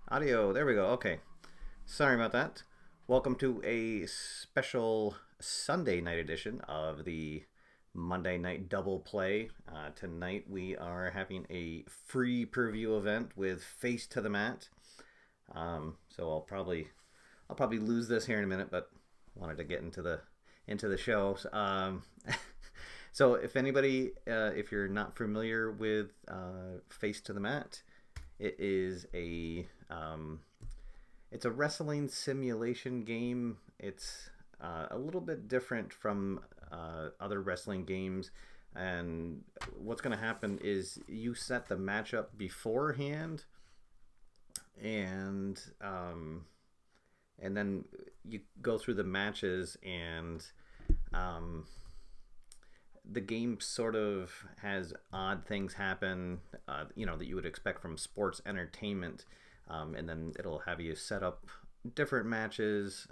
Audio, there we go. Okay. Sorry about that. Welcome to a special Sunday night edition of the Monday Night Double Play. Tonight we are having a free preview event with Face to the Mat. So I'll probably lose this here in a minute, but wanted to get into the show. So if anybody, if you're not familiar with Face to the Mat, it is it's a wrestling simulation game. It's a little bit different from other wrestling games. And what's going to happen is you set the matchup beforehand, and then you go through the matches, and um, the game sort of has odd things happen, that you would expect from sports entertainment, and then it'll have you set up different matches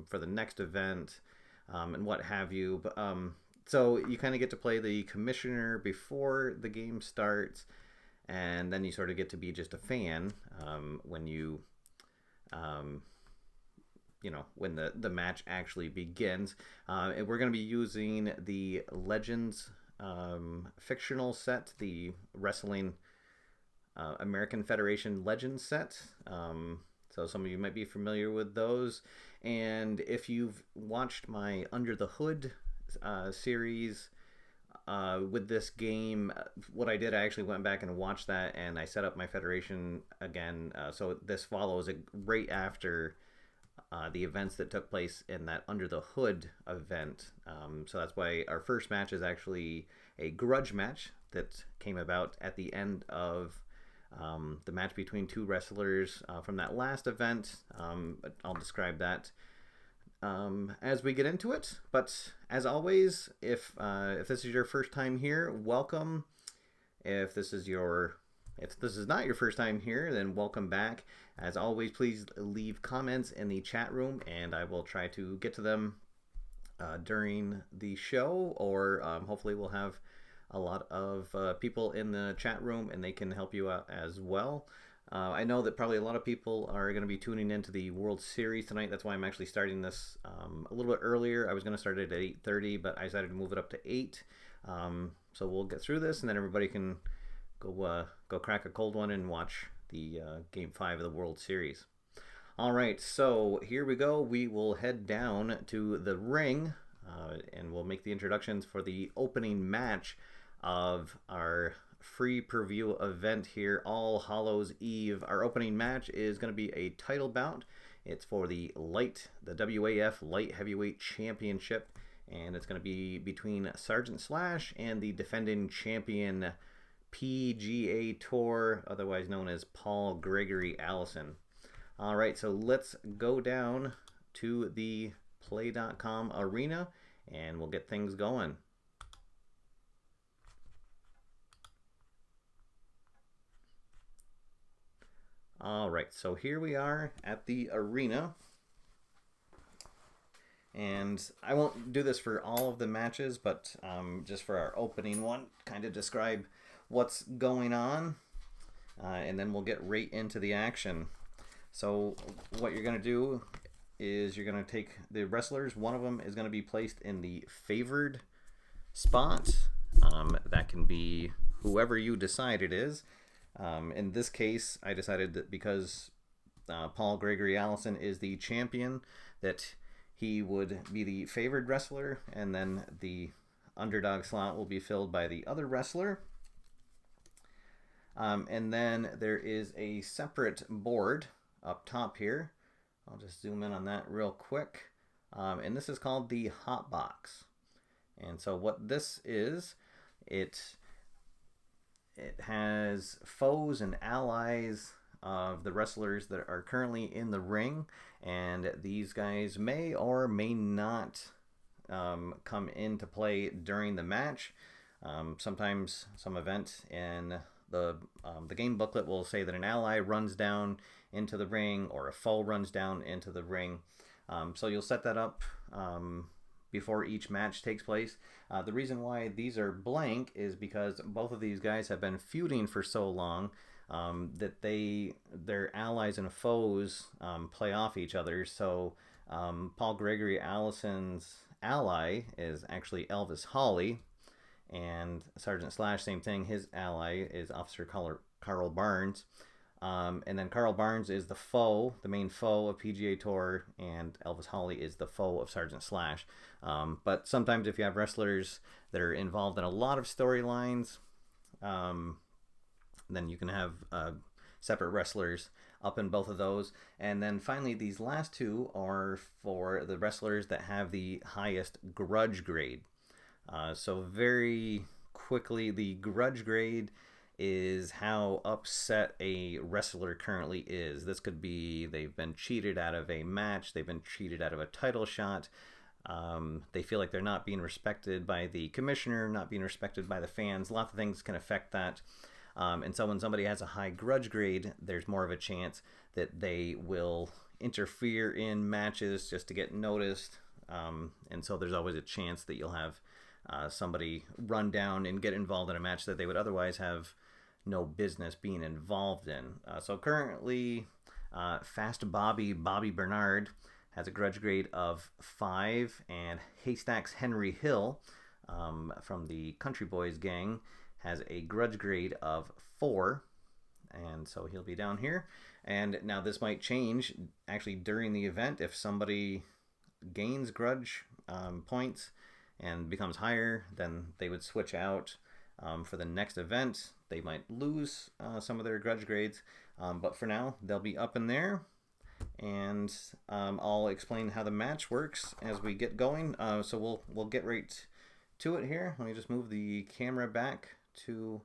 for the next event, and what have you. So you kind of get to play the commissioner before the game starts, and then you sort of get to be just a fan when um, when the match actually begins. And we're going to be using the Legends fictional set, the Wrestling American Federation Legends set. So some of you might be familiar with those. And if you've watched my Under the Hood series with this game, what I did, I actually went back and watched that, and I set up my federation again. So this follows it right after the events that took place in that Under the Hood event. So that's why our first match is actually a grudge match that came about at the end of the match between two wrestlers from that last event. I'll describe that as we get into it. But as always, if this is your first time here, welcome. If this is not your first time here, then welcome back. As always, please leave comments in the chat room, and I will try to get to them during the show, or hopefully we'll have a lot of people in the chat room, and they can help you out as well. I know that probably a lot of people are going to be tuning into the World Series tonight. That's why I'm actually starting this a little bit earlier. I was going to start it at 8:30, but I decided to move it up to 8. So we'll get through this, and then everybody can go crack a cold one and watch the Game 5 of the World Series. All right, so here we go. We will head down to the ring, and we'll make the introductions for the opening match of our free preview event here, All Hallows Eve. Our opening match is going to be a title bout. It's for the WAF Light Heavyweight Championship, and it's going to be between Sergeant Slash and the defending champion PGA Tour, otherwise known as Paul Gregory Allison. All right, so let's go down to the Play.com arena, and we'll get things going. All right, so here we are at the arena. And I won't do this for all of the matches, but just for our opening one, kind of describe what's going on, and then we'll get right into the action. So what you're going to do is you're going to take the wrestlers. One of them is going to be placed in the favored spot. That can be whoever you decide it is. In this case, I decided that because Paul Gregory Allison is the champion, that he would be the favored wrestler, and then the underdog slot will be filled by the other wrestler. And then there is a separate board up top here. I'll just zoom in on that real quick. And this is called the Hot Box. And so what this is, it has foes and allies of the wrestlers that are currently in the ring, and these guys may or may not come into play during the match. Sometimes some event in the game booklet will say that an ally runs down into the ring or a foe runs down into the ring. So you'll set that up before each match takes place. The reason why these are blank is because both of these guys have been feuding for so long that their allies and foes play off each other. So Paul Gregory Allison's ally is actually Elvis Hawley, and Sergeant Slash, same thing. His ally is Officer Carl Barnes. And then Carl Barnes is the foe, the main foe of PGA Tour, and Elvis Hawley is the foe of Sergeant Slash. But sometimes if you have wrestlers that are involved in a lot of storylines, then you can have separate wrestlers up in both of those. And then finally, these last two are for the wrestlers that have the highest grudge grade. So very quickly, the grudge grade is how upset a wrestler currently is. This could be they've been cheated out of a match, they've been cheated out of a title shot, they feel like they're not being respected by the commissioner, not being respected by the fans. Lots of things can affect that. And so when somebody has a high grudge grade, there's more of a chance that they will interfere in matches just to get noticed. And so there's always a chance that you'll have somebody run down and get involved in a match that they would otherwise have no business being involved in. So currently, Fast Bobby Bernard has a grudge grade of 5, and Haystacks Henry Hill from the Country Boys gang has a grudge grade of 4, and so he'll be down here. And now this might change actually during the event. If somebody gains grudge points and becomes higher, then they would switch out for the next event. They might lose some of their grudge grades, but for now they'll be up in there. And I'll explain how the match works as we get going. So we'll get right to it here. Let me just move the camera back to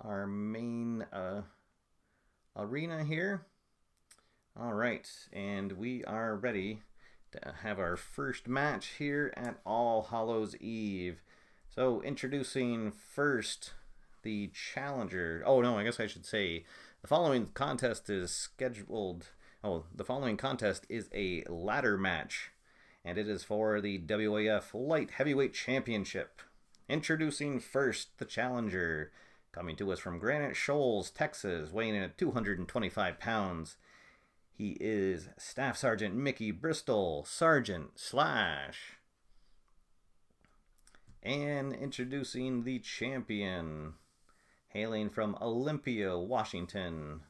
our main arena here. All right, and we are ready to have our first match here at All Hallows Eve. So introducing first the challenger. Oh no, I guess I should say the following contest is scheduled. Oh, the following contest is a ladder match, and it is for the WAF Light Heavyweight Championship. Introducing first the challenger, coming to us from Granite Shoals, Texas, weighing in at 225 pounds. He is Staff Sergeant Mickey Bristol, Sergeant Slash. And introducing the champion, hailing from Olympia, Washington,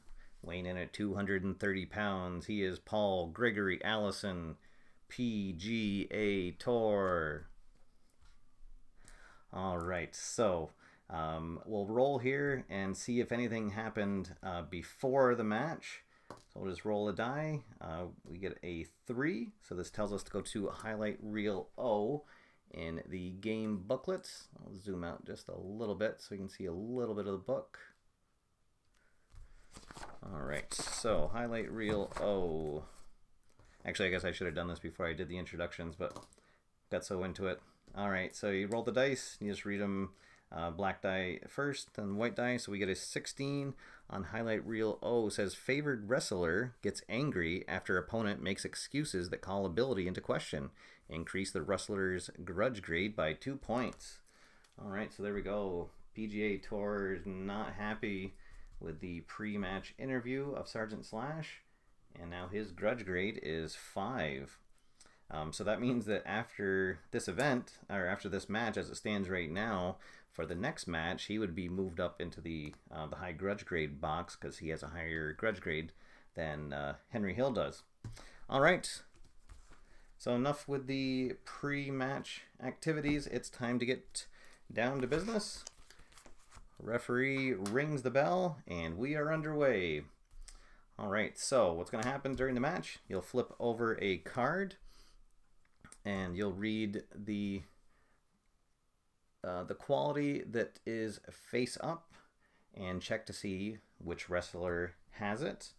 weighing in at 230 pounds. He is Paul Gregory Allison, PGA Tour. All right, so we'll roll here and see if anything happened before the match. So we'll just roll a die. We get a 3, so this tells us to go to highlight reel O in the game booklet. I'll zoom out just a little bit so you can see a little bit of the book. All right, so highlight reel O. Actually, I guess I should have done this before I did the introductions, but got so into it. All right, so you roll the dice. You just read them black die first, then white die. So we get a 16 on highlight reel O. It says favored wrestler gets angry after opponent makes excuses that call ability into question. Increase the wrestler's grudge grade by 2 points. All right, so there we go. PGA Tour is not happy with the pre-match interview of Sergeant Slash, and now his grudge grade is 5. So that means that after this event, or after this match as it stands right now, for the next match, he would be moved up into the high grudge grade box because he has a higher grudge grade than Henry Hill does. All right. So enough with the pre-match activities. It's time to get down to business. Referee rings the bell, and we are underway. All right, so what's going to happen during the match? You'll flip over a card, and you'll read the quality that is face up, and check to see which wrestler has it.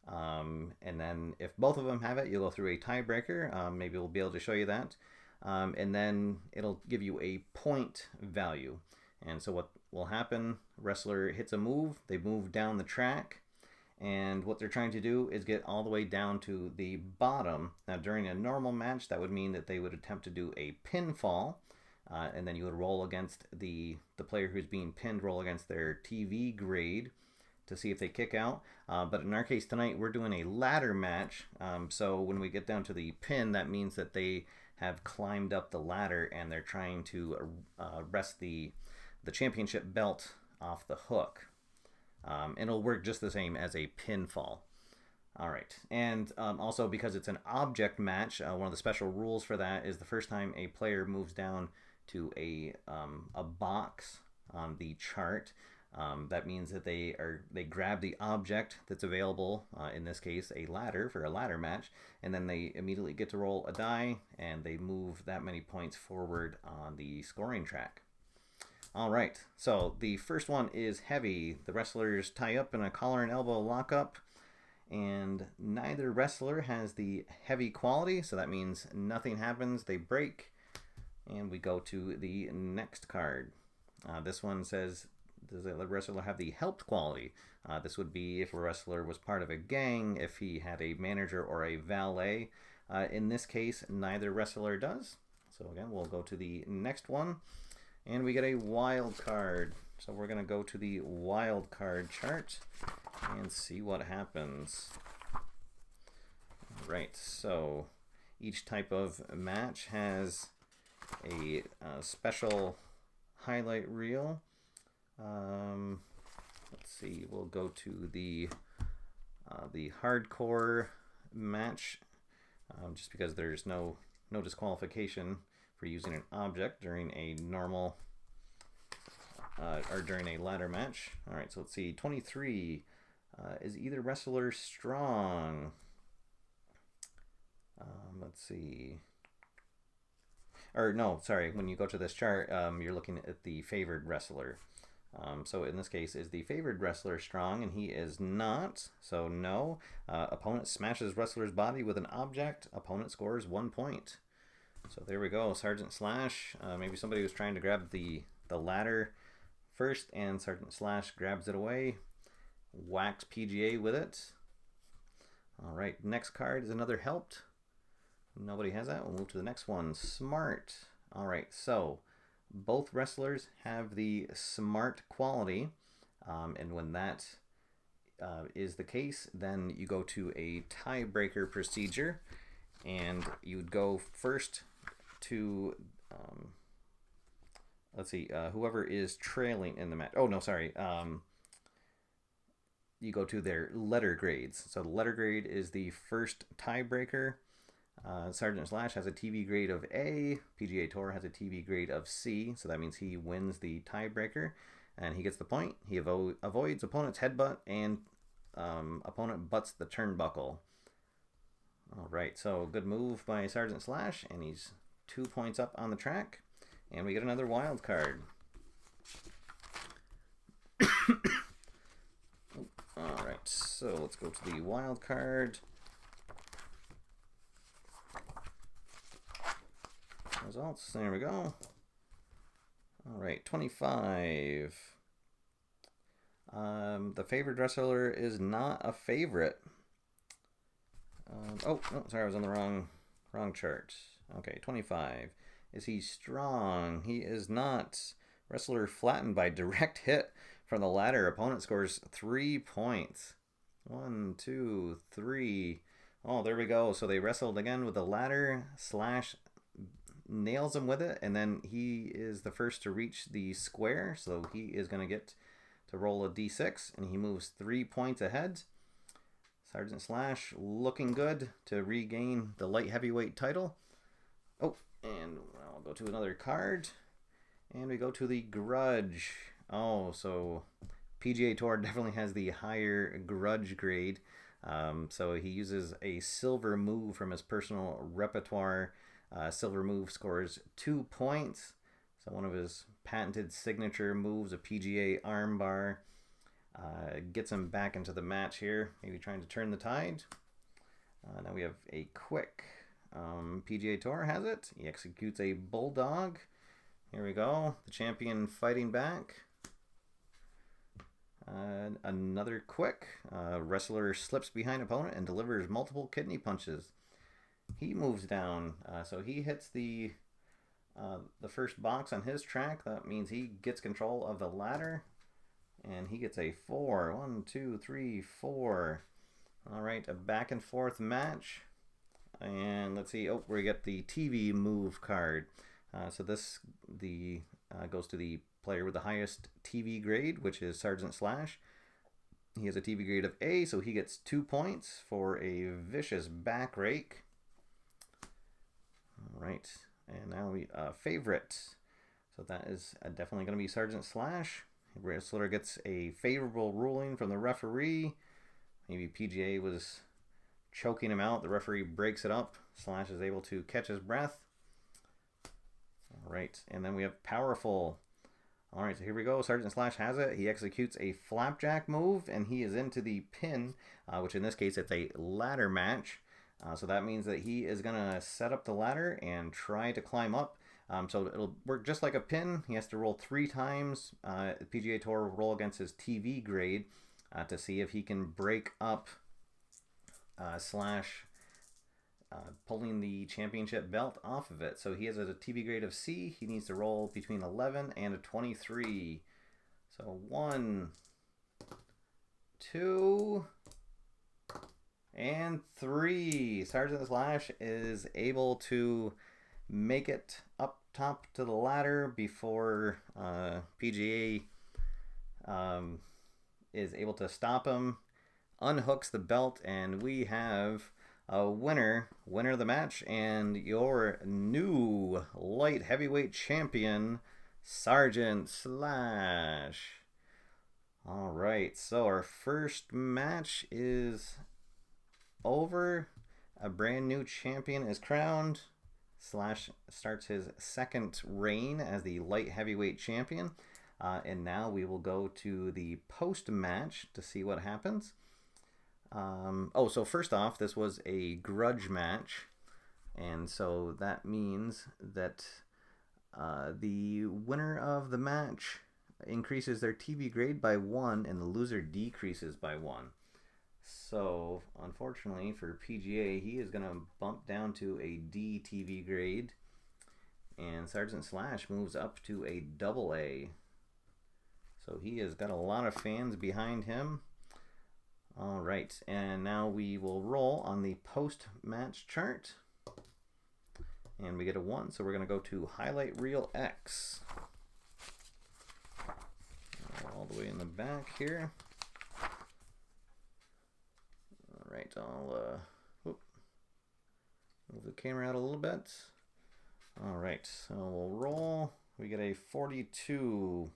And then if both of them have it, you'll go through a tiebreaker. Maybe we'll be able to show you that. And then it'll give you a point value. And so what will happen, wrestler hits a move, they move down the track, and what they're trying to do is get all the way down to the bottom. Now during a normal match, that would mean that they would attempt to do a pinfall, and then you would roll against the player who's being pinned, roll against their TV grade to see if they kick out. But in our case tonight, we're doing a ladder match. So when we get down to the pin, that means that they have climbed up the ladder and they're trying to wrest the championship belt off the hook. And it'll work just the same as a pinfall. All right, and also because it's an object match, one of the special rules for that is the first time a player moves down to a box on the chart, that means that they grab the object that's available, in this case a ladder for a ladder match, and then they immediately get to roll a die and they move that many points forward on the scoring track. All right, so the first one is heavy. The wrestlers tie up in a collar and elbow lockup, and neither wrestler has the heavy quality, so that means nothing happens. They break, and we go to the next card. This one says, does the wrestler have the helped quality? This would be if a wrestler was part of a gang, if he had a manager or a valet. In this case, neither wrestler does. So again, we'll go to the next one, and we get a wild card. So we're going to go to the wild card chart and see what happens. All right, so each type of match has a special highlight reel. Let's see, we'll go to the hardcore match, just because there's no disqualification for using an object during a normal or during a ladder match. All right, so let's see. 23. Is either wrestler strong? Let's see. Or no, sorry. When you go to this chart, you're looking at the favored wrestler. So in this case, is the favored wrestler strong? And he is not. So no. Opponent smashes wrestler's body with an object. Opponent scores 1 point. So there we go. Sergeant Slash. Maybe somebody was trying to grab the ladder first, and Sergeant Slash grabs it away, whacks PGA with it. All right, next card is another helped. Nobody has that. We'll move to the next one. Smart. All right, so both wrestlers have the smart quality, and when that is the case, then you go to a tiebreaker procedure, and you'd go first to let's see, whoever is trailing in the match. Oh, no, sorry. You go to their letter grades. So the letter grade is the first tiebreaker. Sergeant Slash has a TV grade of A. PGA Tour has a TV grade of C. So that means he wins the tiebreaker, and he gets the point. He avoids opponent's headbutt, and opponent butts the turnbuckle. All right, so good move by Sergeant Slash, and he's 2 points up on the track. And we get another wild card. All right, so let's go to the wild card. Results, there we go. All right, 25. The favored wrestler is not a favorite. Oh, sorry, I was on the wrong chart. Okay, 25. Is he strong? He is not. Wrestler flattened by direct hit from the ladder. Opponent scores 3 points. 1, 2, 3. Oh, there we go. So they wrestled again with the ladder. Slash nails him with it, and then he is the first to reach the square. So he is going to get to roll a d6, and he moves 3 points ahead. Sergeant Slash looking good to regain the light heavyweight title. Oh, and I'll go to another card, and we go to the grudge. Oh, so PGA Tour definitely has the higher grudge grade. So he uses a silver move from his personal repertoire. Silver move scores 2 points. So one of his patented signature moves, a PGA armbar, gets him back into the match here, maybe trying to turn the tide. Now we have a quick. PGA Tour has it. He executes a bulldog. Here we go. The champion fighting back. Another quick. Wrestler slips behind opponent and delivers multiple kidney punches. He moves down. So he hits the first box on his track. That means he gets control of the ladder. And he gets a 4. 1, 2, 3, 4. All right, a back and forth match. And let's see. Oh, we get the TV move card. So this goes to the player with the highest TV grade, which is Sergeant Slash. He has a TV grade of A, so he gets 2 points for a vicious back rake. All right, and now we favorite. So that is definitely going to be Sergeant Slash. Wrestler gets a favorable ruling from the referee. Maybe PGA was choking him out. The referee breaks it up. Slash is able to catch his breath. All right, and then we have powerful. All right, so here we go. Sergeant Slash has it. He executes a flapjack move, and he is into the pin, which in this case it's a ladder match. So that means that he is going to set up the ladder and try to climb up. So it'll work just like a pin. He has to roll 3 times. PGA Tour will roll against his TV grade to see if he can break up Slash pulling the championship belt off of it. So he has a TV grade of C. He needs to roll between 11 and a 23. So 1, 2, and 3. Sergeant Slash is able to make it up top to the ladder before PGA is able to stop him, unhooks the belt, and we have a winner of the match, and your new light heavyweight champion, Sergeant Slash. All right, so our first match is over. A brand new champion is crowned. Slash starts his second reign as the light heavyweight champion. And now we will go to the post-match to see what happens. So first off, this was a grudge match. And so that means that the winner of the match increases their TV grade by 1 and the loser decreases by 1. So, unfortunately for PGA, he is going to bump down to a D TV grade. And Sergeant Slash moves up to a AA. So he has got a lot of fans behind him. All right, and now we will roll on the post-match chart. And we get a 1, so we're going to go to Highlight Reel X. All the way in the back here. All right, I'll move the camera out a little bit. All right, so we'll roll. We get a 42.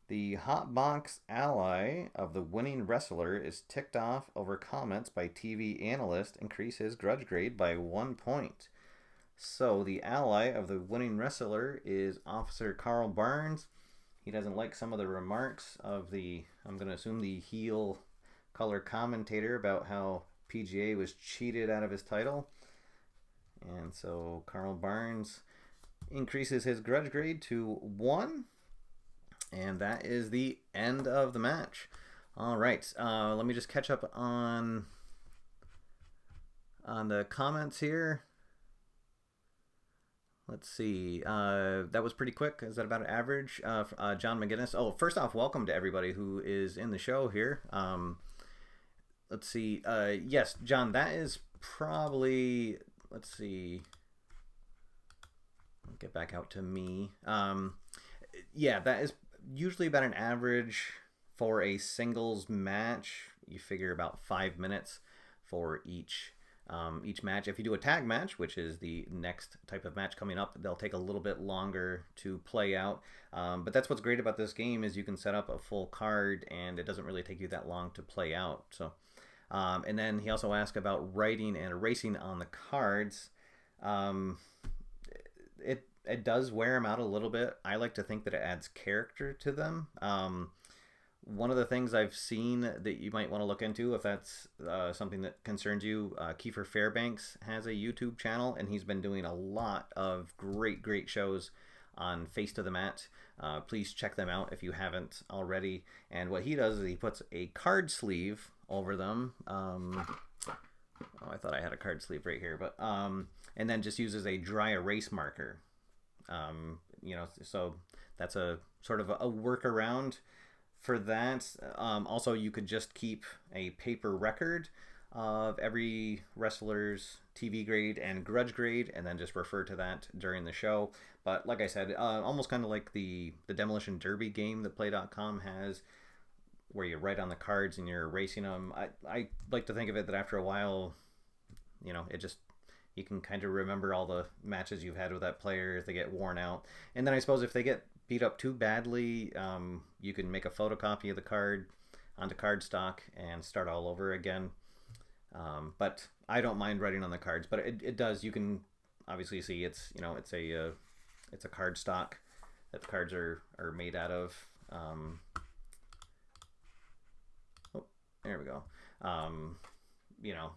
The hotbox ally of the winning wrestler is ticked off over comments by TV analyst increase his grudge grade by 1 point. So the ally of the winning wrestler is Officer Carl Barnes. He doesn't like some of the remarks of the, I'm going to assume, the heel color commentator about how PGA was cheated out of his title. And so Carl Barnes increases his grudge grade to 1. And that is the end of the match. All right, let me just catch up on the comments here. Let's see. That was pretty quick. Is that about an average? John McGinnis. Oh, first off, welcome to everybody who is in the show here. Let's see. Yes, John, that is probably, let's see. I'll get back out to me. Yeah, that is usually about an average for a singles match. You figure about 5 minutes for each match. If you do a tag match, which is the next type of match coming up, they'll take a little bit longer to play out. But that's what's great about this game is you can set up a full card and it doesn't really take you that long to play out. So, and then he also asked about writing and erasing on the cards. It does wear them out a little bit. I like to think that it adds character to them. One of the things I've seen that you might want to look into, if that's something that concerns you, Kiefer Fairbanks has a YouTube channel, and he's been doing a lot of great shows on Face to the Mat. Please check them out if you haven't already. And what he does is he puts a card sleeve over them. I thought I had a card sleeve right here, but and then just uses a dry erase marker. So that's a sort of a workaround. For that, also you could just keep a paper record of every wrestler's TV grade and grudge grade, and then just refer to that during the show. But like I said, almost kind of like the Demolition Derby game that Play.com has, where you write on the cards and you're erasing them. I like to think of it that after a while, it just, you can kind of remember all the matches you've had with that player as they get worn out. And then I suppose if they get beat up too badly, you can make a photocopy of the card onto cardstock and start all over again. But I don't mind writing on the cards, but it does. You can obviously see it's a card stock that the cards are made out of. There we go.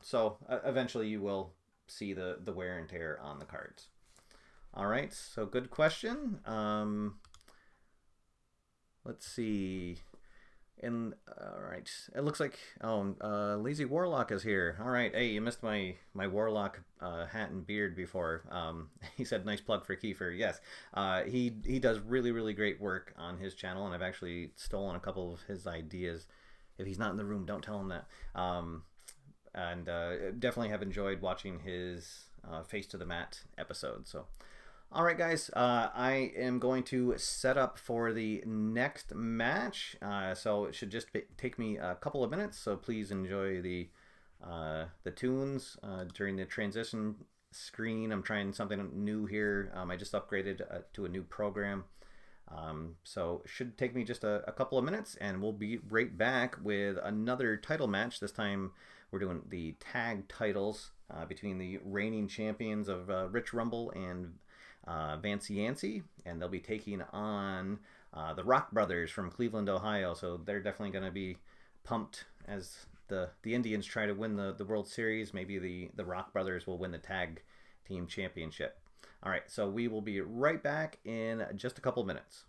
So eventually you will see the wear and tear on the cards. All right, so good question. Let's see. And all right, it looks like Lazy Warlock is here. All right, hey, you missed my Warlock hat and beard before. He said nice plug for Kiefer. Yes, he does really great work on his channel, and I've actually stolen a couple of his ideas. If he's not in the room, don't tell him that. And definitely have enjoyed watching his Face to the Mat episode. So. All right, guys, I am going to set up for the next match. So it should just take me a couple of minutes. So please enjoy the tunes during the transition screen. I'm trying something new here. I just upgraded to a new program. So it should take me just a couple of minutes, and we'll be right back with another title match. This time we're doing the tag titles between the reigning champions of Rich Rumble and Vance Yancey, and they'll be taking on the Rock Brothers from Cleveland, Ohio. So they're definitely going to be pumped as the Indians try to win the World Series. Maybe the Rock Brothers will win the tag team championship. All right, so we will be right back in just a couple minutes.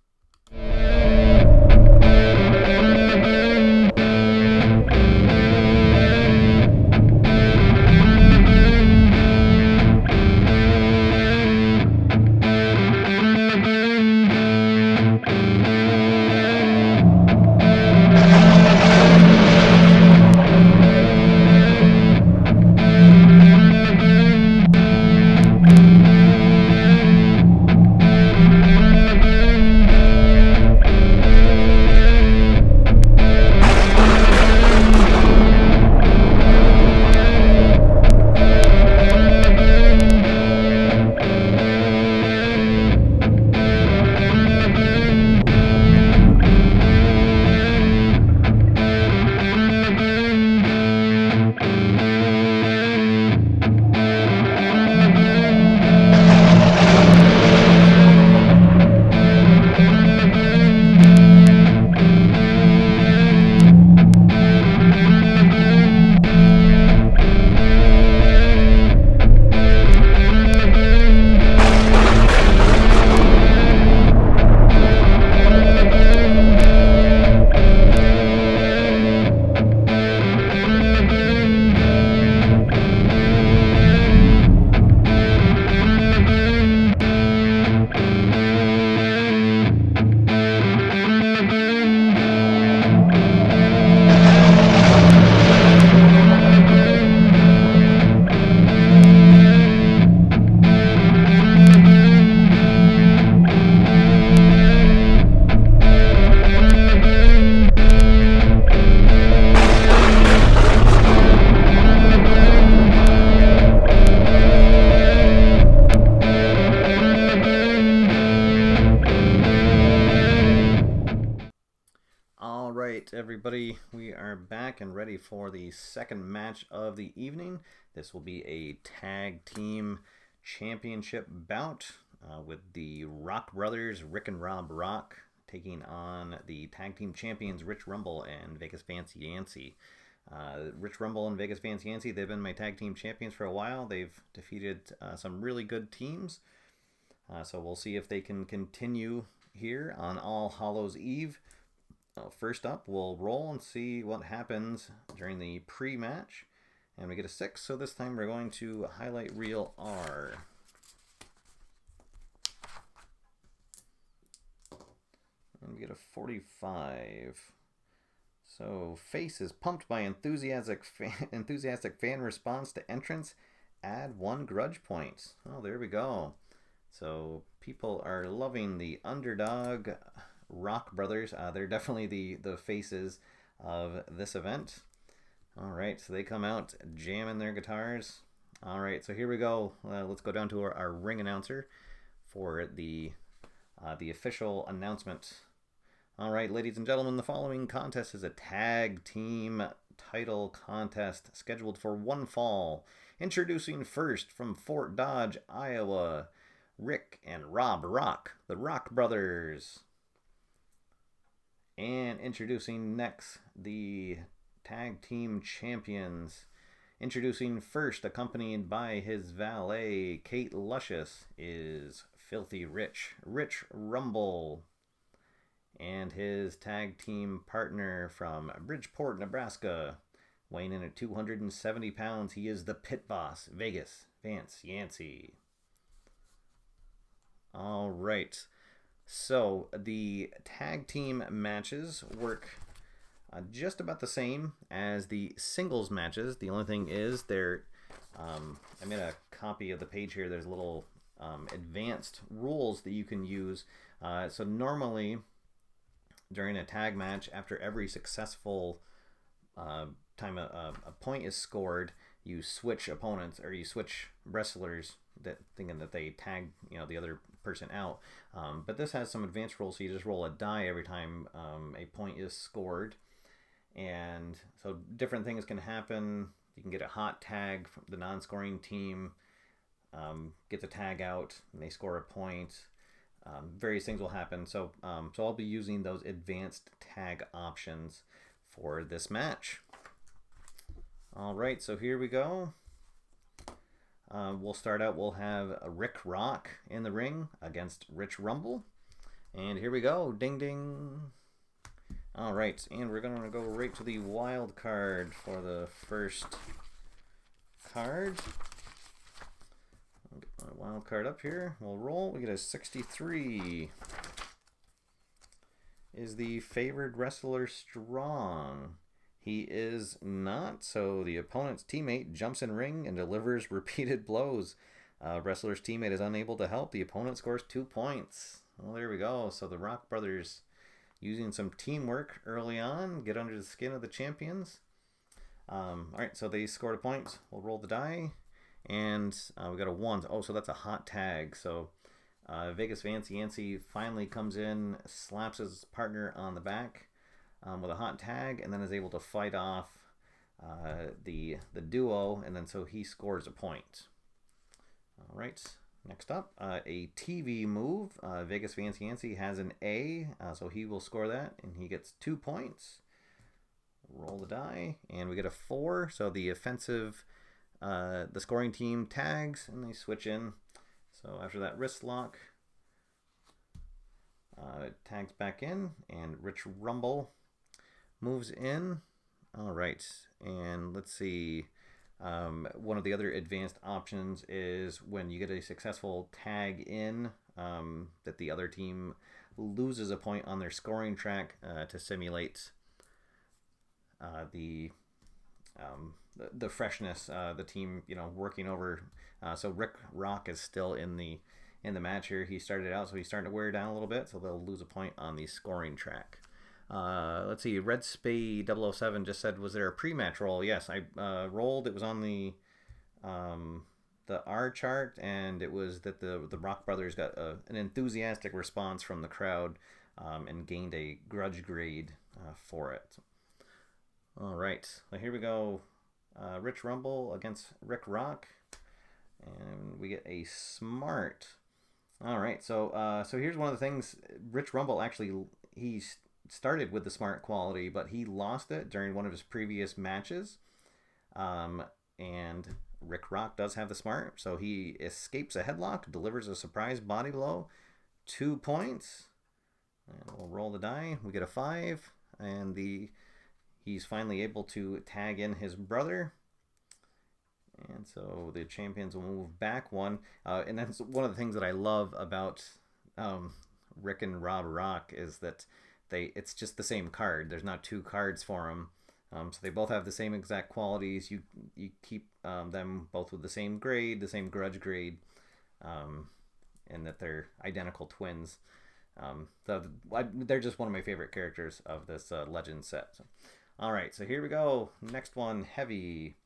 Everybody, we are back and ready for the second match of the evening. This will be a tag team championship bout with the Rock Brothers, Rick and Rob Rock, taking on the tag team champions Rich Rumble and Vegas Vance Yancey. Rich Rumble and Vegas Vance Yancey, they've been my tag team champions for a while. They've defeated some really good teams. So we'll see if they can continue here on All Hallows Eve. First up, we'll roll and see what happens during the pre-match. And we get a 6, so this time we're going to highlight reel R. And we get a 45. So, face is pumped by enthusiastic fan response to entrance. Add 1 grudge point. Oh, there we go. So, people are loving the underdog Rock Brothers. They're definitely the faces of this event. All right, so they come out jamming their guitars. All right, so here we go. Let's go down to our ring announcer for the official announcement. All right, ladies and gentlemen, the following contest is a tag team title contest scheduled for one fall. Introducing first from Fort Dodge, Iowa, Rick and Rob Rock, the Rock Brothers. And introducing next, the tag team champions. Introducing first, accompanied by his valet, Kate Luscious, is Filthy Rich, Rich Rumble. And his tag team partner from Bridgeport, Nebraska, weighing in at 270 pounds, he is the Pit Boss, Vegas Vance Yancey. All right. So the tag team matches work just about the same as the singles matches. The only thing is I made a copy of the page here. There's little advanced rules that you can use. So normally during a tag match, after every successful time a point is scored, you switch opponents or you switch wrestlers, that thinking that they tag the other person out. But this has some advanced rules, so you just roll a die every time a point is scored, and so different things can happen. You can get a hot tag from the non-scoring team, gets a tag out, and they score a point. Various things will happen. So I'll be using those advanced tag options for this match. All right, so here we go. We'll start out. We'll have Rick Rock in the ring against Rich Rumble. And here we go. Ding, ding. All right, and we're going to go right to the wild card for the first card. I'll get my wild card up here. We'll roll. We get a 63. Is the favored wrestler strong? He is not, so the opponent's teammate jumps in ring and delivers repeated blows. Wrestler's teammate is unable to help. The opponent scores 2 points. Well, there we go. So the Rock Brothers, using some teamwork early on, get under the skin of the champions. All right, so they scored a point. We'll roll the die, and we got a 1. Oh, so that's a hot tag. So Vegas Vance Yancey finally comes in, slaps his partner on the back with a hot tag, and then is able to fight off the duo, and then so he scores a point. All right, next up, a TV move. Vegas Vance Yancey has an A, so he will score that, and he gets 2 points. Roll the die, and we get a 4. So the offensive, the scoring team tags, and they switch in. So after that wrist lock, it tags back in, and Rich Rumble moves in. All right, and let's see. One of the other advanced options is when you get a successful tag in, that the other team loses a point on their scoring track to simulate the freshness, the team working over. So Rick Rock is still in the match here. He started out, so he's starting to wear down a little bit, so they'll lose a point on the scoring track. Let's see, Red Spade 007 just said, was there a pre-match roll? Yes, I rolled. It was on the R chart, and it was that the Rock Brothers got an enthusiastic response from the crowd and gained a grudge grade for it. All right, so here we go. Rich Rumble against Rick Rock, and we get a smart. All right, so here's one of the things. Rich Rumble actually, he started with the smart quality, but he lost it during one of his previous matches. And Rick Rock does have the smart, so he escapes a headlock, delivers a surprise body blow, 2 points. And we'll roll the die. We get a 5, and he's finally able to tag in his brother. And so the champions will move back 1. And that's one of the things that I love about Rick and Rob Rock, is that it's just the same card. There's not two cards for them. So they both have the same exact qualities. You keep them both with the same grade, the same grudge grade, and that they're identical twins. So they're just one of my favorite characters of this Legend set. So, all right, so here we go. Next one, heavy.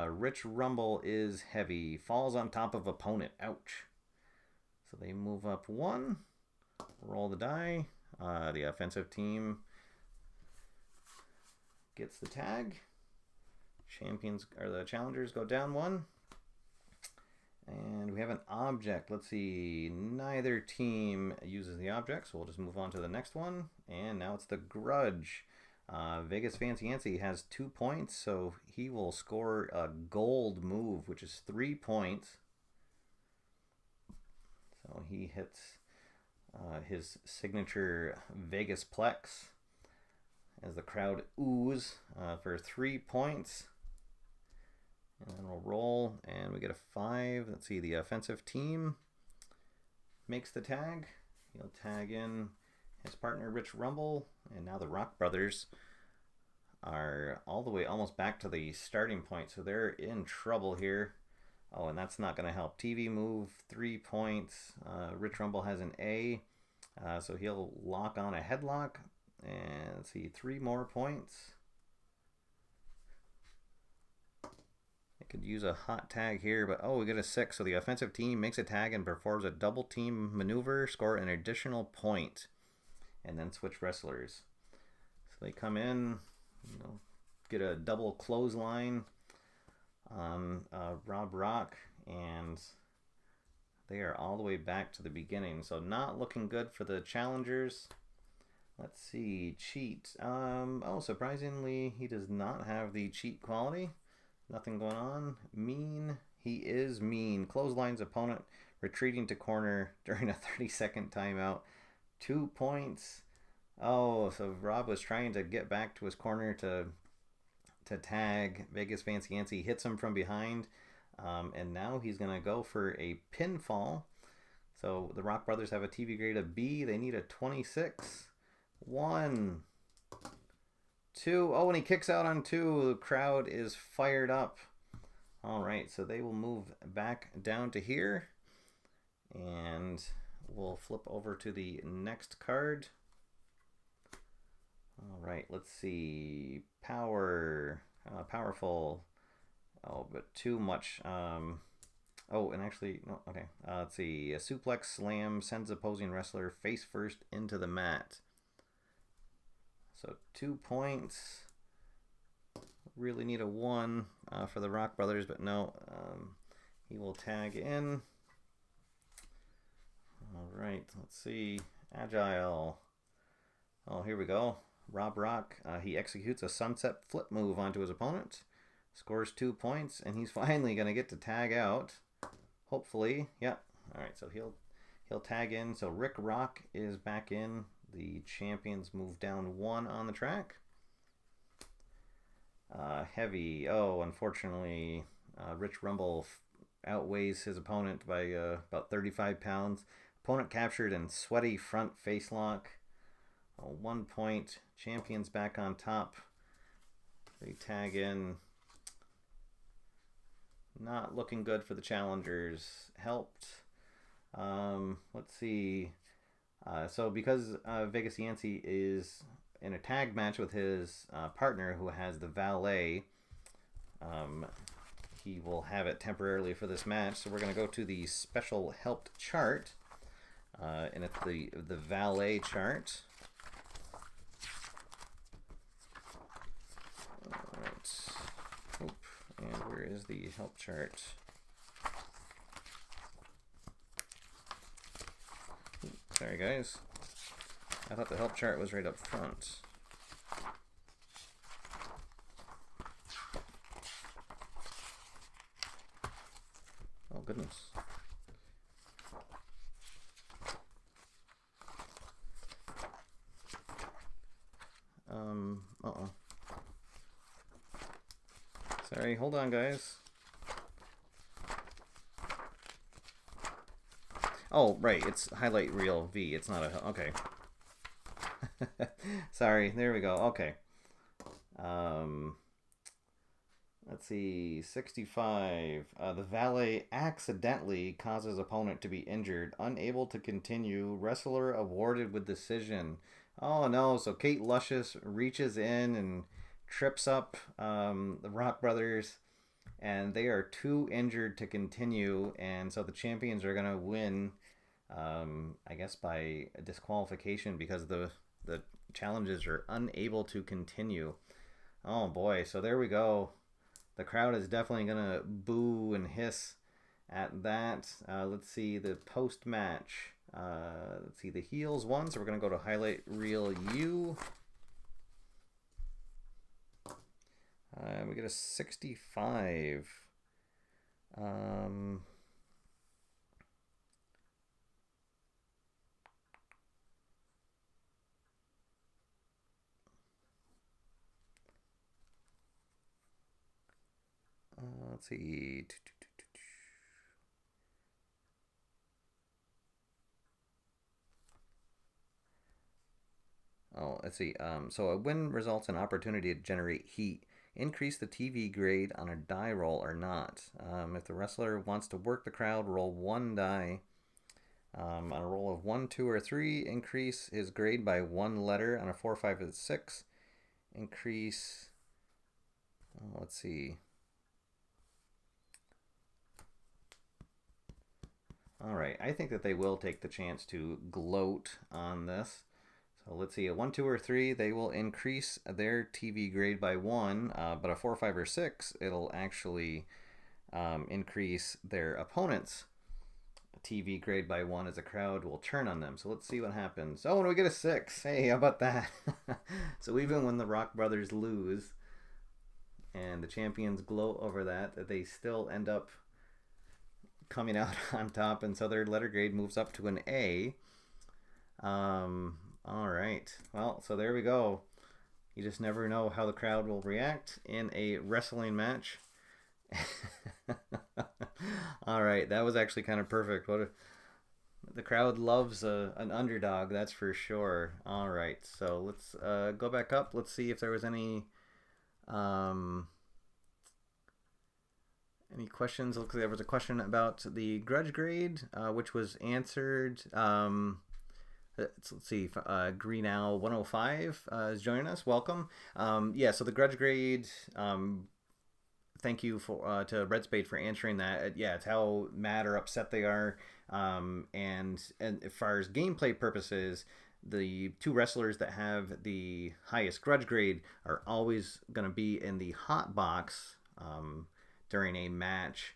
Rich Rumble is heavy. Falls on top of opponent. Ouch. So they move up 1. Roll the die. The offensive team gets the tag. Champions or the challengers go down 1. And we have an object. Let's see. Neither team uses the object, so we'll just move on to the next one. And now it's the grudge. Vegas Fancy Yancy has 2 points, so he will score a gold move, which is 3 points. So he hits his signature Vegas Plex as the crowd oohs for 3 points. And then we'll roll, and we get a 5. Let's see, the offensive team makes the tag. He'll tag in his partner, Rich Rumble, and now the Rock Brothers are all the way almost back to the starting point, so they're in trouble here. Oh, and that's not going to help. TV move, 3 points. Rich Rumble has an A, so he'll lock on a headlock, and let's see, 3 more points. I could use a hot tag here, but oh, we get a 6. So the offensive team makes a tag and performs a double team maneuver, score an additional point, and then switch wrestlers. So they come in, get a double clothesline on Rob Rock, and they are all the way back to the beginning. So not looking good for the challengers. Let's see, cheat. Oh, surprisingly, he does not have the cheat quality. Nothing going on. Mean. He is mean. Clotheslines opponent, retreating to corner during a 30-second timeout. 2 points. Oh, so Rob was trying to get back to his corner to tag Vegas Fancy Yancy. Hits him from behind. And now he's going to go for a pinfall. So the Rock Brothers have a TV grade of B. They need a 26. 1, 2. Oh, and he kicks out on 2. The crowd is fired up. All right, so they will move back down to here. And we'll flip over to the next card. All right, let's see. Powerful. Oh, but too much. Oh, and actually, no, okay. Let's see. A suplex slam sends opposing wrestler face first into the mat. So 2 points. Really need a 1 for the Rock Brothers, but no. He will tag in. All right, let's see. Agile. Oh, here we go. Rob Rock, he executes a sunset flip move onto his opponent. Scores 2 points, and he's finally going to get to tag out. Hopefully. Yep. All right, so he'll tag in. So Rick Rock is back in. The champions move down 1 on the track. Heavy. Oh, unfortunately, Rich Rumble outweighs his opponent by about 35 pounds. Opponent captured in sweaty front face lock. 1 point. Champions back on top. They tag in. Not looking good for the challengers. Helped. Let's see. So because Vegas Yancy is in a tag match with his partner who has the valet, he will have it temporarily for this match. So we're going to go to the special helped chart. And it's the valet chart. All right. Oop. And where is the help chart? Sorry, guys. I thought the help chart was right up front. Oh, goodness. Uh-oh. Sorry, hold on, guys. Oh, right, it's highlight reel V. It's not a... Okay. Sorry, there we go. Okay. Let's see. 65. The valet accidentally causes opponent to be injured, unable to continue. Wrestler awarded with decision. Oh no! So Kate Luscious reaches in and trips up the Rock Brothers, and they are too injured to continue, and so the champions are gonna win. I guess by disqualification because the challenges are unable to continue. Oh boy! So there we go. The crowd is definitely gonna boo and hiss at that. Let's see the post match. Let's see the heels won, so we're gonna go to highlight reel U. We get a 65. Let's see. Oh, let's see. So a win results in opportunity to generate heat. Increase the TV grade on a die roll or not. If the wrestler wants to work the crowd, roll one die. On a roll of 1, 2, or 3, increase his grade by one letter. On a 4, 5, or 6, increase. Let's see. All right, I think that they will take the chance to gloat on this. So let's see, a 1, 2, or 3, they will increase their TV grade by 1, but a 4, 5, or 6, it'll actually increase their opponent's TV grade by 1 as a crowd will turn on them. So let's see what happens. Oh, and we get a 6. Hey, how about that? So even when the Rock Brothers lose and the champions gloat over that, they still end up coming out on top, and so their letter grade moves up to an A. All right. Well, so there we go. You just never know how the crowd will react in a wrestling match. All right, that was actually kind of perfect. The crowd loves an underdog, that's for sure. All right, so let's go back up. Let's see if there was any questions. Looks like there was a question about the grudge grade, which was answered. Let's see. Green Owl 105 is joining us. Welcome. Yeah, so the grudge grade. Thank you to Red Spade for answering that. Yeah, it's how mad or upset they are. And as far as gameplay purposes, the two wrestlers that have the highest grudge grade are always going to be in the hot box during a match.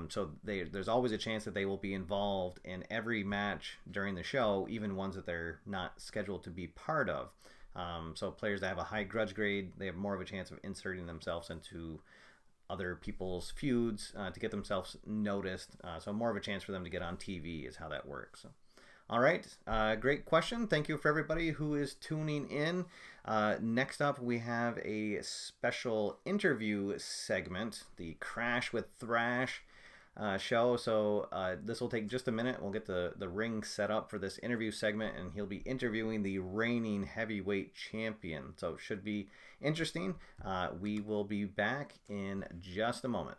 So there's always a chance that they will be involved in every match during the show, even ones that they're not scheduled to be part of. So players that have a high grudge grade, they have more of a chance of inserting themselves into other people's feuds to get themselves noticed. So more of a chance for them to get on TV is how that works. So, all right, great question. Thank you for everybody who is tuning in. Next up, we have a special interview segment, the Crash with Thrash show. So this will take just a minute. We'll get the ring set up for this interview segment, and he'll be interviewing the reigning heavyweight champion. So it should be interesting. We will be back in just a moment.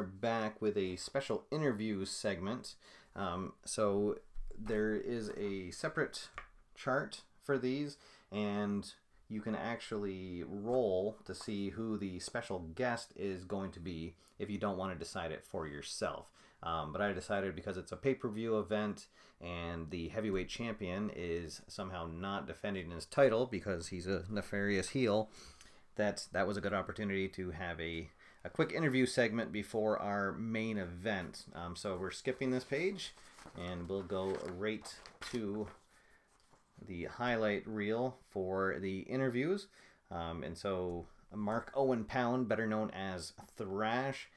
are back with a special interview segment. So there is a separate chart for these, and you can actually roll to see who the special guest is going to be if you don't want to decide it for yourself. But I decided, because it's a pay-per-view event and the heavyweight champion is somehow not defending his title because he's a nefarious heel, that was a good opportunity to have a quick interview segment before our main event. So we're skipping this page and we'll go right to the highlight reel for the interviews. And so Mark Owen Pound, better known as Thrash,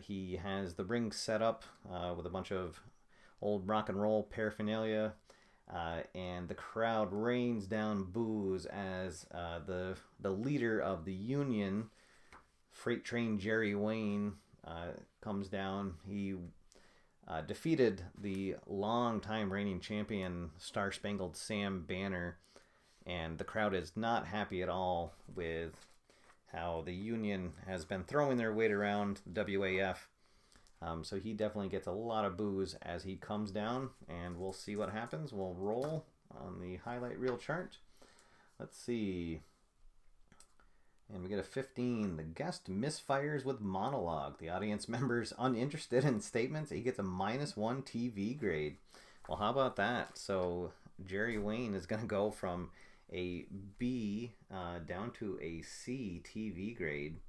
he has the ring set up with a bunch of old rock and roll paraphernalia, and the crowd rains down boos as the leader of the Union, Freight Train Jerry Wayne, comes down. He defeated the long-time reigning champion, Star Spangled Sam Banner, and the crowd is not happy at all with how the Union has been throwing their weight around the WAF. So he definitely gets a lot of boos as he comes down, and we'll see what happens. We'll roll on the highlight reel chart. Let's see. And we get a 15. The guest misfires with monologue. The audience member's uninterested in statements. He gets a -1 TV grade. Well, how about that? So Jerry Wayne is going to go from a B down to a C TV grade.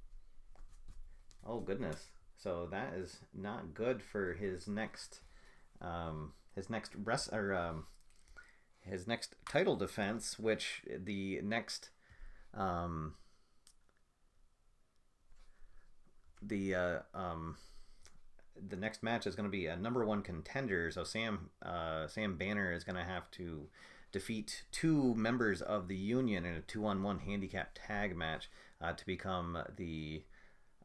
Oh, goodness. So that is not good for his next title defense, which the next the next match is going to be a #1 contender. So Sam Banner is going to have to defeat 2 members of the Union in a 2-on-1 handicap tag match to become the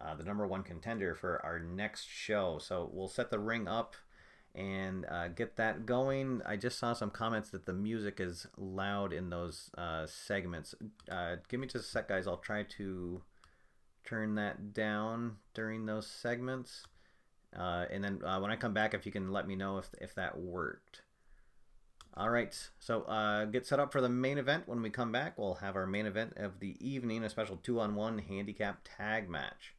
#1 contender for our next show. So we'll set the ring up and get that going. I just saw some comments that the music is loud in those segments. Give me just a sec, guys. I'll try to turn that down during those segments. And then when I come back, if you can let me know if that worked. All right, so get set up for the main event. When we come back, we'll have our main event of the evening, a special 2-on-1 handicap tag match.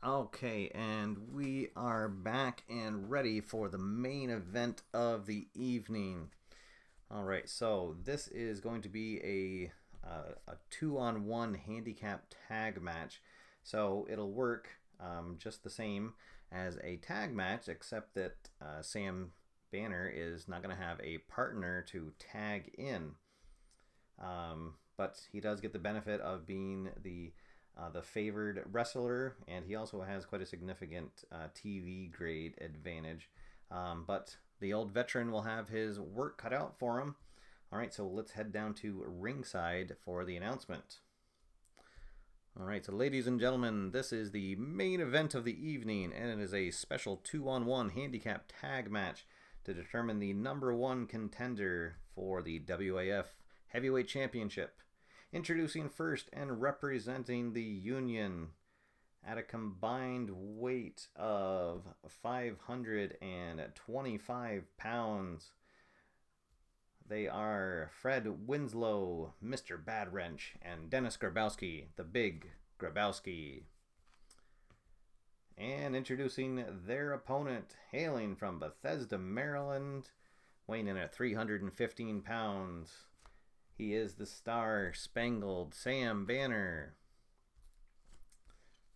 Okay, and we are back and ready for the main event of the evening. All right, so this is going to be a 2-on-1 handicap tag match. So it'll work just the same as a tag match, except that Sam Banner is not going to have a partner to tag in. But he does get the benefit of being the favored wrestler, and he also has quite a significant TV grade advantage. But the old veteran will have his work cut out for him. All right, so let's head down to ringside for the announcement. All right, so ladies and gentlemen, this is the main event of the evening, and it is a special 2-on-1 handicap tag match to determine the #1 contender for the WAF Heavyweight Championship. Introducing first and representing the Union at a combined weight of 525 pounds. They are Fred Winslow, Mr. Bad Wrench, and Dennis Grabowski, the Big Grabowski. And introducing their opponent, hailing from Bethesda, Maryland, weighing in at 315 pounds. He is the Star-Spangled Sam Banner.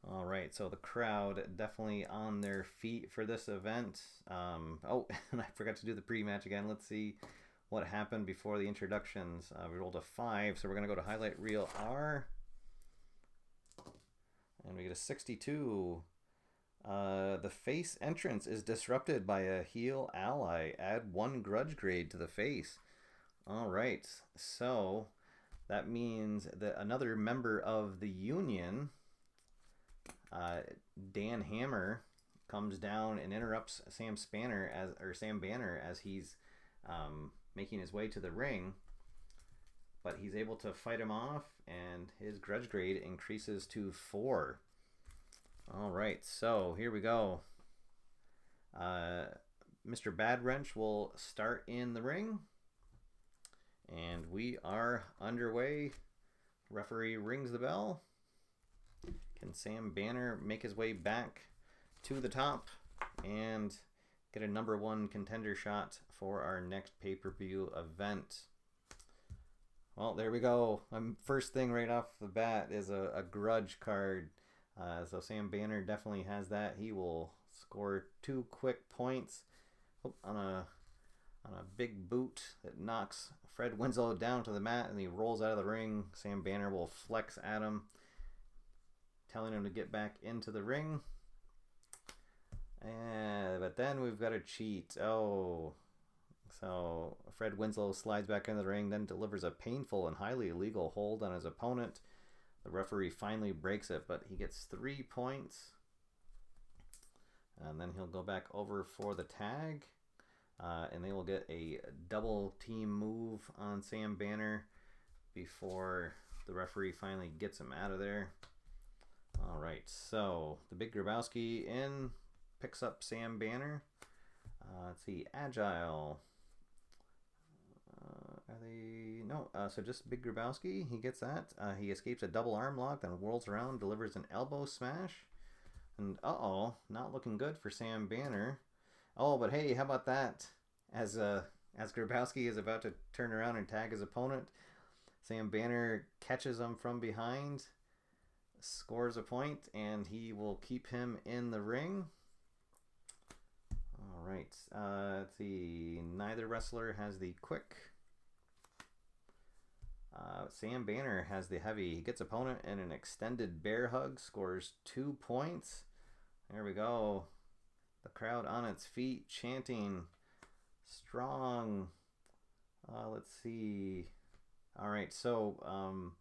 All right, so the crowd definitely on their feet for this event. Oh, and I forgot to do the pre-match again. Let's see what happened before the introductions. We rolled a 5, so we're going to go to highlight reel R. And we get a 62. The face entrance is disrupted by a heel ally. Add 1 grudge grade to the face. All right, so that means that another member of the Union, Dan Hammer, comes down and interrupts Sam Banner as he's making his way to the ring, but he's able to fight him off, and his grudge grade increases to 4. All right, so here we go. Mr. Bad Wrench will start in the ring, and we are underway. Referee rings the bell. Can Sam Banner make his way back to the top and get a #1 contender shot for our next pay-per-view event? Well, there we go. First thing right off the bat is a grudge card. So Sam Banner definitely has that. He will score 2 quick points on a big boot that knocks Fred Winslow down to the mat, and he rolls out of the ring. Sam Banner will flex at him, telling him to get back into the ring. But then we've got a cheat. Oh, so Fred Winslow slides back into the ring, then delivers a painful and highly illegal hold on his opponent. The referee finally breaks it, but he gets 3 points. And then he'll go back over for the tag. And they will get a double team move on Sam Banner before the referee finally gets him out of there. All right, so the Big Grabowski in, picks up Sam Banner. Let's see, Agile. So just Big Grabowski, he gets that. He escapes a double arm lock, then whirls around, delivers an elbow smash. And not looking good for Sam Banner. Oh, but hey, how about that? As Grabowski is about to turn around and tag his opponent, Sam Banner catches him from behind, scores a point, and he will keep him in the ring. All right. Let's see. Neither wrestler has the quick. Sam Banner has the heavy. He gets opponent in an extended bear hug, scores 2 points. There we go. The crowd on its feet, chanting strong. Let's see. All right, so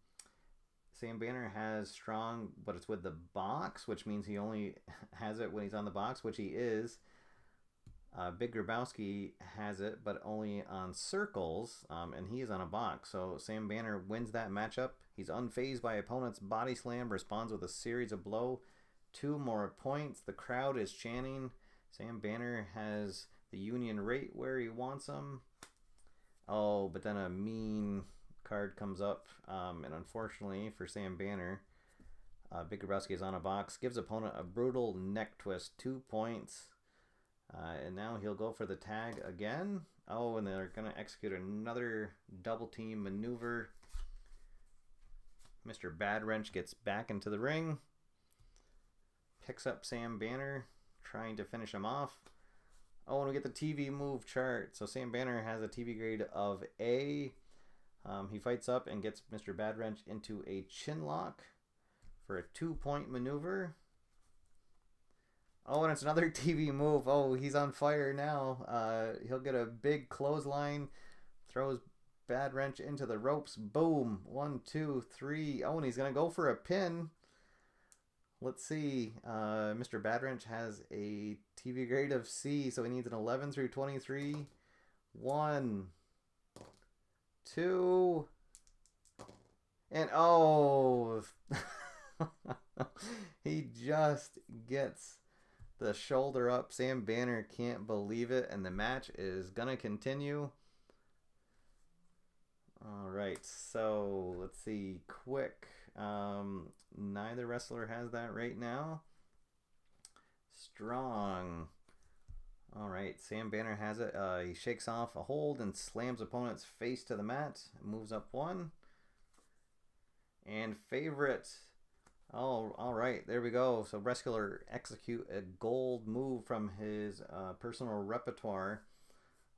Sam Banner has strong, but it's with the box, which means he only has it when he's on the box, which he is. Big Grabowski has it, but only on circles, and he is on a box. So Sam Banner wins that matchup. He's unfazed by opponent's body slam, responds with a series of blow. 2 more points. The crowd is chanting. Sam Banner has the Union rate where he wants him. Oh, but then a mean card comes up, and unfortunately for Sam Banner, Big Grabowski is on a box, gives opponent a brutal neck twist, 2 points. And now he'll go for the tag again. Oh, and they're going to execute another double team maneuver. Mr. Bad Wrench gets back into the ring. Picks up Sam Banner, trying to finish him off. Oh, and we get the TV move chart. So Sam Banner has a TV grade of A. He fights up and gets Mr. Bad Wrench into a chin lock for a 2-point maneuver. Oh, and it's another TV move. Oh, he's on fire now. He'll get a big clothesline, throws Bad Wrench into the ropes. Boom. 1, 2, 3. Oh, and he's going to go for a pin. Let's see. Mr. Bad Wrench has a TV grade of C, so he needs an 11 through 23. 1, 2, and oh, he just gets the shoulder up. Sam Banner can't believe it, and the match is gonna continue. All right, so let's see. Quick. Neither wrestler has that right now. Strong. All right, Sam Banner has it. He shakes off a hold and slams opponent's face to the mat. Moves up 1. And favorite. Oh, all right, there we go. So wrestler execute a gold move from his personal repertoire.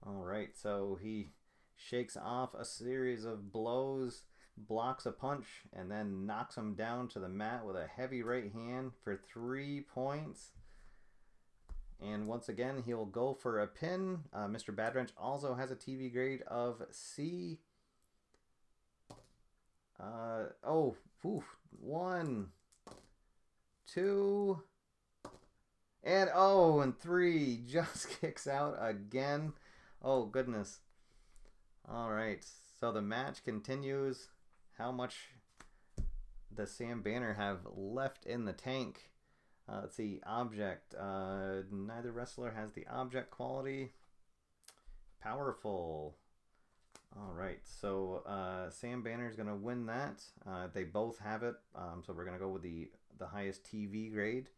All right, so he shakes off a series of blows, blocks a punch, and then knocks him down to the mat with a heavy right hand for 3 points. And once again, he'll go for a pin. Mr. Bad Wrench also has a TV grade of C. 1, 2, and 3. Just kicks out again. Oh, goodness. All right, so the match continues. How much does Sam Banner have left in the tank? Let's see, object. Neither wrestler has the object quality. Powerful. All right, so Sam Banner is going to win that. They both have it, so we're going to go with the highest TV grade.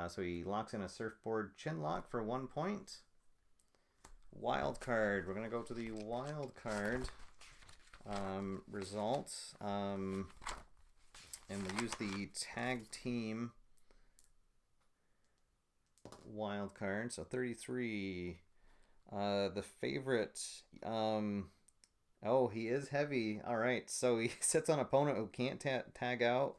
So he locks in a surfboard chin lock for 1 point. Wild card. We're going to go to the wild card results. And we'll use the tag team wild card. So 33. The favorite. Oh, he is heavy. All right. So he sits on an opponent who can't tag out.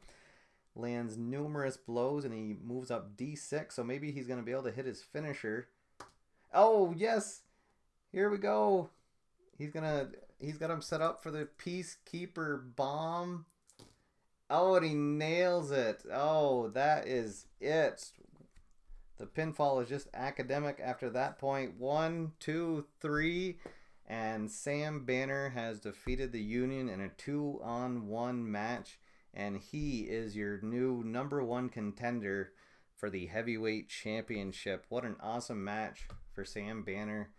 Lands numerous blows and he moves up D6. So maybe he's going to be able to hit his finisher. Oh, yes. Here we go. He's got him set up for the Peacekeeper bomb. Oh, and he nails it. Oh, that is it. The pinfall is just academic after that point. 1, 2, 3. And Sam Banner has defeated the Union in a 2-on-1 match. And he is your new #1 contender for the Heavyweight Championship. What an awesome match for Sam Banner.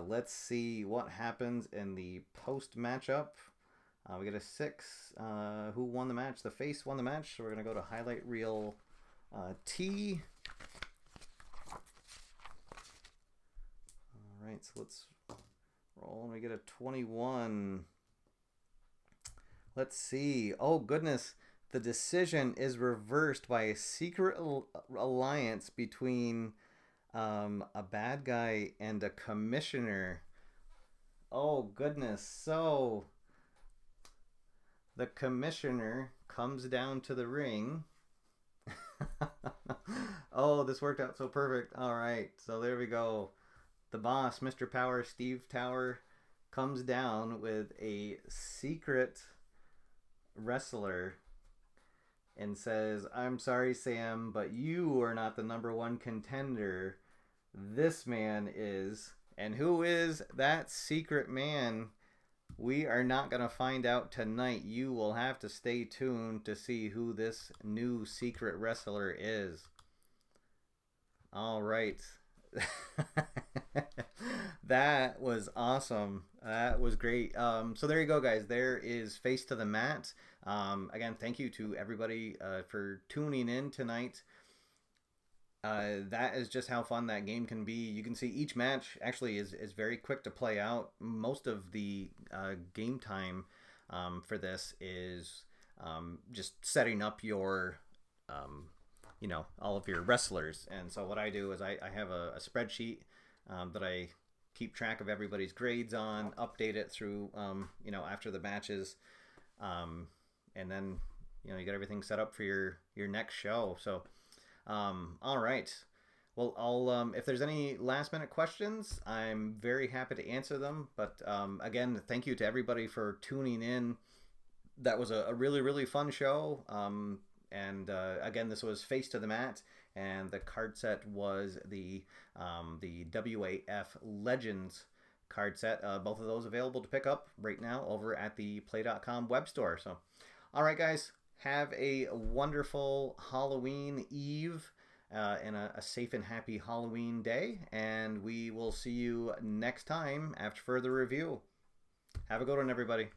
Let's see what happens in the post matchup. We get a 6. Who won the match? The face won the match. So we're going to go to highlight reel T. All right, so let's roll and we get a 21. Let's see. Oh, goodness. The decision is reversed by a secret alliance between a bad guy and a commissioner. Oh, goodness. So the commissioner comes down to the ring. Oh, this worked out so perfect. All right. So there we go. The boss, Mr. Power, Steve Tower, comes down with a secret wrestler and says, "I'm sorry, Sam, but you are not the #1 contender. This man is." And who is that secret man? We are not going to find out tonight. You will have to stay tuned to see who this new secret wrestler is. All right. That was awesome. That was great. So there you go, guys. There is Face to the Mat. Again, thank you to everybody for tuning in tonight. That is just how fun that game can be. You can see each match actually is very quick to play out. Most of the game time for this is just setting up your all of your wrestlers. And so what I do is I have a spreadsheet that I keep track of everybody's grades on, update it through after the matches, and then you get everything set up for your next show. So all right, Well, I'll if there's any last minute questions, I'm very happy to answer them. But again, thank you to everybody for tuning in. That was a really really fun show. And again, this was Face to the Mat, and the card set was the WAF Legends card set. Both of those available to pick up right now over at the Play.com web store. So, all right, guys, have a wonderful Halloween Eve. And a safe and happy Halloween day, and we will see you next time after further review. Have a good one, everybody.